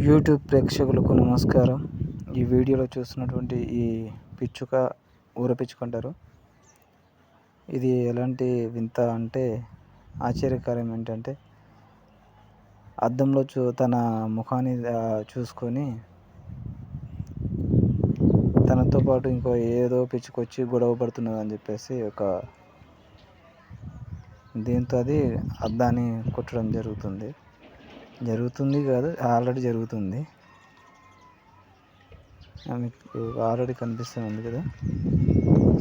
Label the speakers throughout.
Speaker 1: YouTube ప్రేక్షకులకు నమస్కారం. ఈ వీడియోలో చూస్తున్నటువంటి ఈ పిచ్చుక ఊర పిచ్చుకంటారు. ఇది ఎలాంటి వింత అంటే ఆశ్చర్యకరం ఏంటంటే అద్దంలో తన ముఖాన్ని చూసుకొని తనతో పాటు ఇంకో ఏదో పిచ్చుకొచ్చి గొడవ పడుతున్నది అని చెప్పేసి దీంతో అది అద్దాన్ని కొట్టడం జరుగుతుంది కాదు, ఆల్రెడీ జరుగుతుంది. మీకు ఆల్రెడీ కనిపిస్తుంది కదా.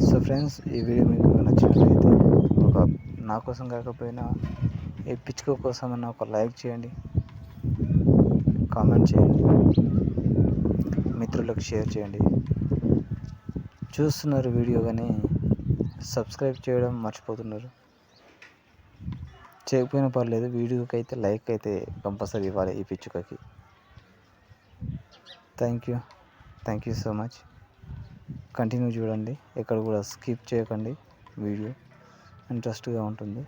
Speaker 1: సో ఫ్రెండ్స్, ఈ వీడియో మీకు నచ్చినట్లయితే నా కోసం కాకపోయినా ఈ పిచ్చుక కోసం అన్న ఒక లైక్ చేయండి, కామెంట్ చేయండి, మిత్రులకు షేర్ చేయండి. చూస్తున్నారు వీడియో కానీ సబ్స్క్రైబ్ చేయడం మర్చిపోతున్నారు. చేయకపోయినా పర్లేదు, వీడియోకి అయితే లైక్ అయితే కంపల్సరీ ఇవ్వాలి ఈ పిచ్చుకకి. Thank you so much. Continue చూడండి, ఎక్కడ కూడా స్కిప్ చేయకండి. వీడియో ఇంట్రెస్ట్గా ఉంటుంది.